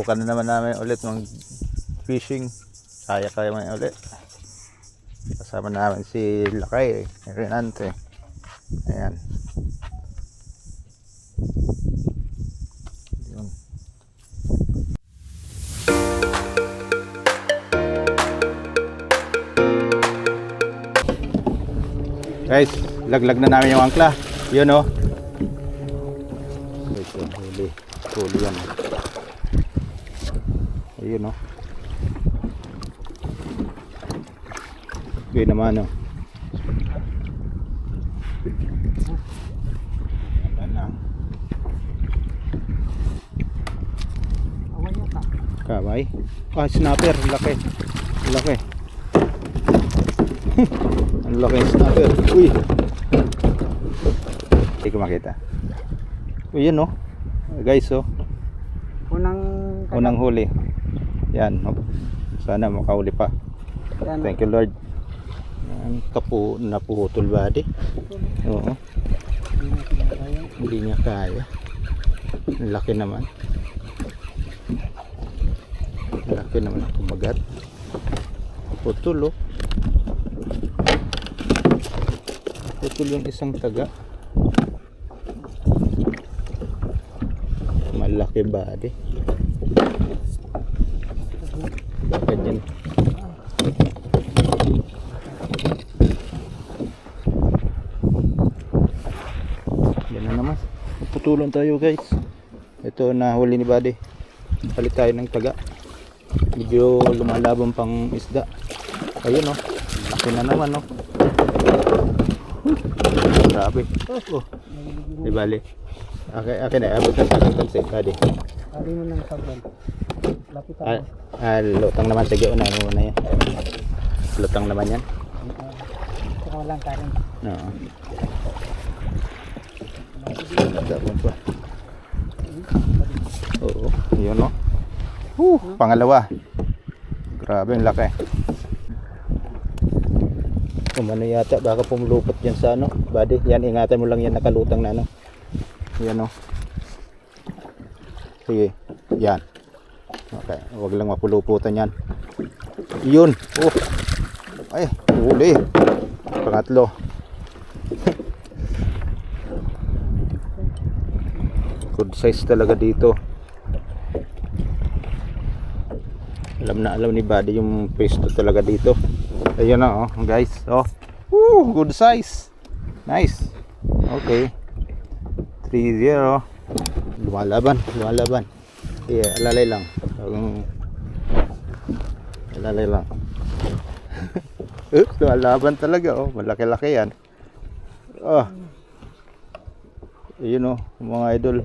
subukan na naman namin ulit mag fishing. Kaya ulit. Kasama namin si Lakay Renante. Ayan. Yun. Guys, laglag na namin yung angkla. Yun o. Ito, huli yan. Ayun o. Okay naman o. Ayan lang. Kamay. Ah, snapper. Laki. Laki. Ang laki ng snapper. Uy. Hindi ko makita. Uy, yun o. Guys o. Unang huli. Yan. Sana makahuli pa. Thank you Lord. Ang naputol ba di? Oo. Hindi niya kaya. Ang laki naman. Ang laki naman ang kumagat. Putol o. Putol yung isang taga. Malaki ba di? Ganyan. Yan na naman. Putulan tayo guys. Ito na huli ni Buddy. Palit tayo ng taga. Medyo lumalaban pang isda. Ayun oh. Laki na naman oh. Grabe. Oh. Di bali. Okay na. Abot na sa aking talsik. Buddy. Kali mo ng sabon. Lapit ako. Lutang naman. Sige, unahin mo na yan. Lutang naman yan. Ito ko lang kanin. Oo. Dabon pa. Oo, yun o. Pangalawa. Grabe ang laki. Umano yata, baka pumulupot yan sa ano. Buddy, yan, ingatan mo lang yan, nakalutang na ano. Yan o. Sige, yan. Okay, huwag lang mapuluputan yan. Yun. Oh. Ay, huli. Pangatlo. Good size talaga dito. Alam ni Buddy yung pwesto talaga dito. Ayun na oh, guys. Oh. Woo, good size. Nice. Okay. 3-0. Lumalaban. Yeah, alalay lang. Alalay lang. Lumalaban talaga oh. Malaki-laki yan. Oh. Ayun oh, mga idol.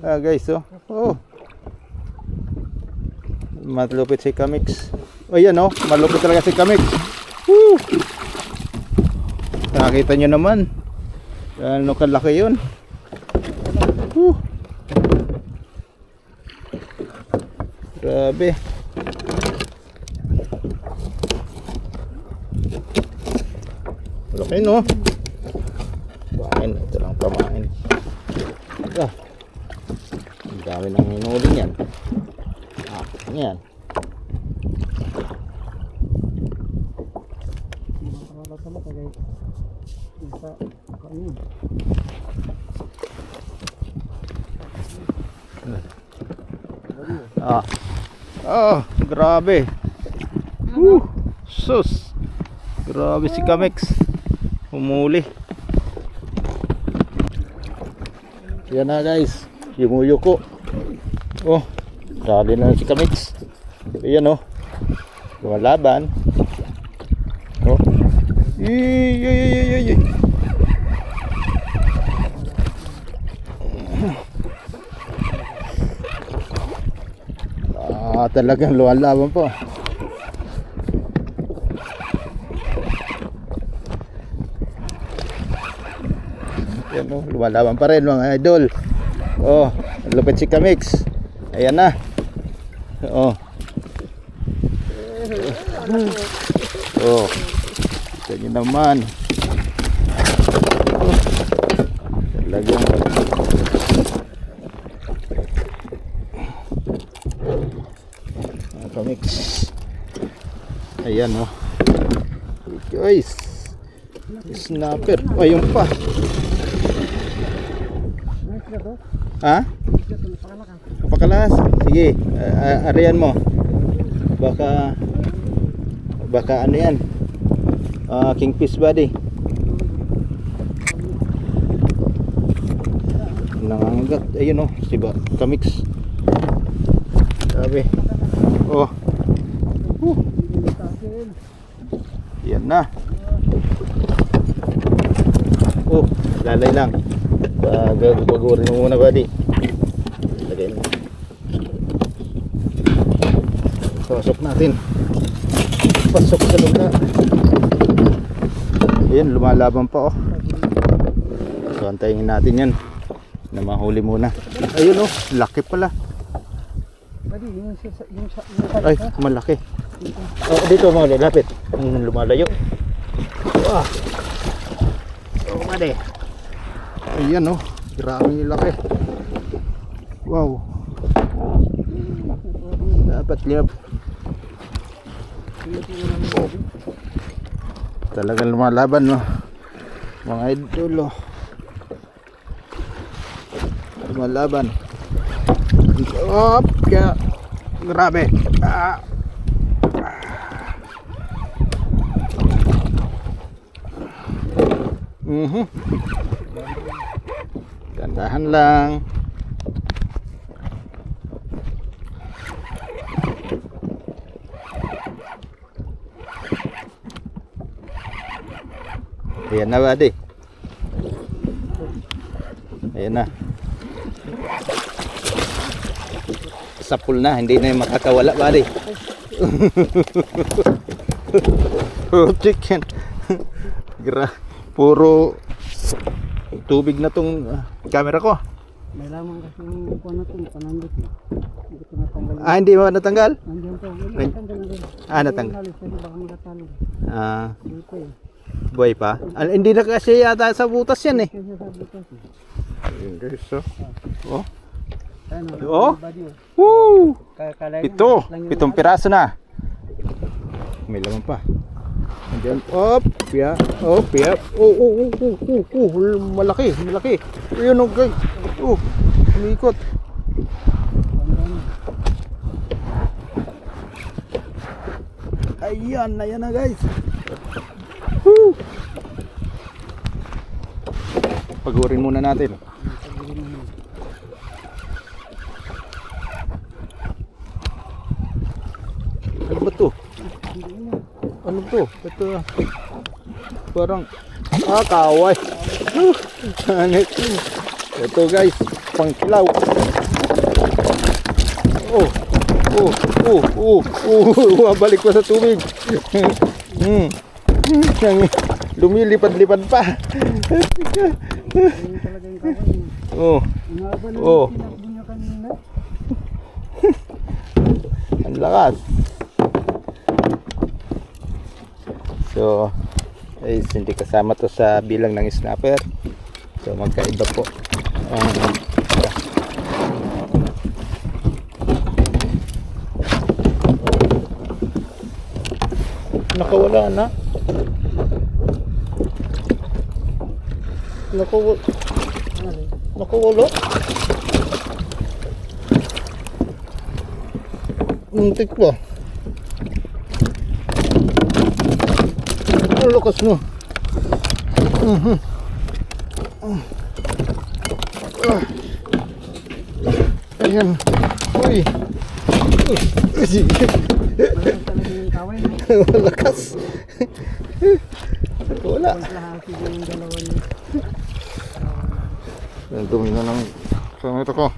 Guys oh. Oh. Malupit si Kamix. Oh yan oh, malupit talaga si Kamix. Woo! Nakita nyo naman. Ano kalaki yun. Woo! Grabe. Laki no. Pamain, ito lang pamain. Ah. Ang dami nang hinuli niyan. Yan. Oh, grabe. Sus. Grabe si Kamix. Humuli. Yan na guys. Yumuyo ko. Oh. Dali na si Kamix. Ayan oh. Lumalaban. Oh. Ay. Talagang lumalaban po. Ayan oh. Lumalaban pa rin mga idol. Oh. Lupit si Kamix. Ayan na. Oh. Oh. Ito naman. Oh. Talagang Kamix. Ayan oh. Guys. Snapper. Ayun pa. Nice na to. Ha? Ito, napakalakas. Napakalas. Sige, arian mo. Baka ano yan? Kingfish buddy. Nangangagat. Ayun oh, siba. Kamix. Sabi. Oh. Yan na. Oh, lalay lang. Bagurin mo muna buddy. Lagay mo. Pasok natin. Pasok sa lugar. Ayan, lumalaban pa oh. So antayin natin yan na mahuli muna. Ayun oh, laki pala. Buddy, yung Ay, malaki. Oh, dito mo, lapit. Lumalayo. Wah. Oh, buddy. Ayan oh, grabe yung laki. Wow. Dapat liab. Oh. Talagang lumalaban no. Mga idol oh. Lumalaban. Op, kaya grabe. Gandahan lang. Ayan na buddy. Ayan na. Sapul na, hindi na yung makakawala buddy. Oh, chicken. Puro tubig na tong camera ko. may lamang kasi yung kuha na ito, panandot eh. Hindi ko natanggal. Hindi ba natanggal? Nandiyan to, natanggal na rin. Natanggal. Kasi baka magatalo. Dito eh. Buhay pa? Hindi na kasi yata sa butas yan eh. Kasi sa butas eh. Ayun guys, oh. Ayun, Oh. body, oh. Woo! Kalay lang yung Pitong piraso na. May laman pa. Andiyan. Op, ya. Op, ya. Malaki. Ayun oh guys. Umikot. Ayan na guys. Woo! Pagurin muna natin. Ano ba to? Ano to? Ito parang kaway. Ito guys, pangkilaw. Balik ko sa tubig. Lumilipad-lipad pa. Ayun talaga yung kaway. Umaba na yung tinakbo niya kanina. Ang lakas. So, guys, hindi kasama to sa bilang ng snapper. So, magkaiba po. Nakawala na. Nakawala. Muntik pa. Ang lakas mo. Ayan. Uy. Malakas talaga yung kaway. Malakas. Wala. Lahati yung dalawa niya. Ang dumi na ng ito ko.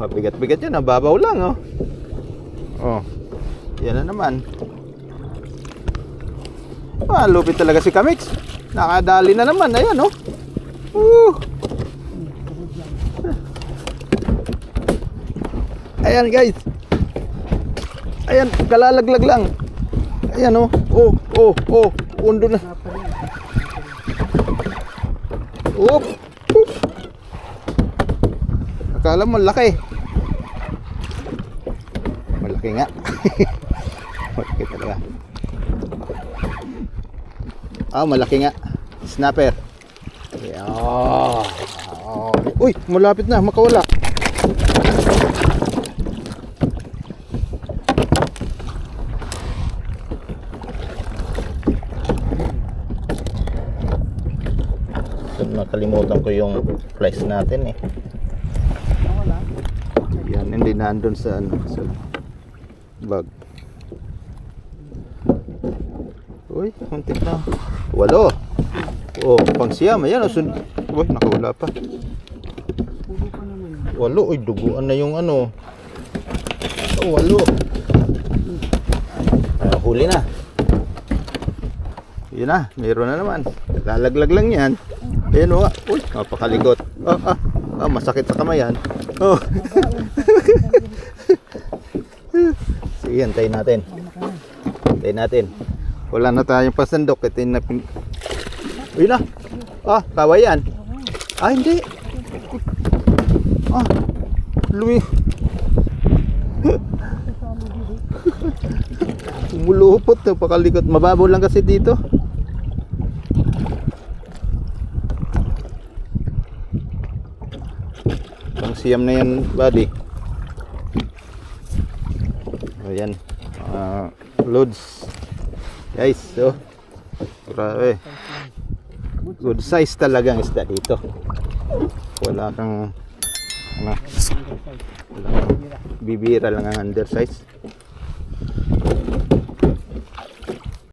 Mabigat-bigat yan. Nababaw lang oh. Oh. Yan na naman. Lupit talaga si Kamix. Nakadali na naman. Ayan oh. Ayan guys. Ayan, kalalaglag lang. Ayan oh. Undo na. Oop. Akala mo laki. Malaki nga. Malaki talaga. Ah, malaki nga. Snapper. Yeah. Uy, malapit na, makawala. So, nakalimutan ko yung flies natin eh. Wala. Yan, hindi na andun sa ano, sa bag. Uy, muntik na. 8. Oh, pang siyam. Ayan, uy, nakawala pa. Pulo pa naman. 8, uy, duguan na yung ano. Oh, 8. Huli na. Yun na, meron na naman. Lalaglag lang yan. Ayan o, uy, napakaligot. Masakit sa kamay yan. Oh. Sige, antayin natin. Antayin natin. Wala na tayong pasandok. Ito yung uy na. Kaway yan. Hindi. Lumi. Umulupot. Napakalikot. Mababaw lang kasi dito. Ang siyam na yan, buddy. Ayan. Loads. Guys, so. Grabe. Good size talagang isda dito. Wala kang ano, wala kang bibira lang ang undersize.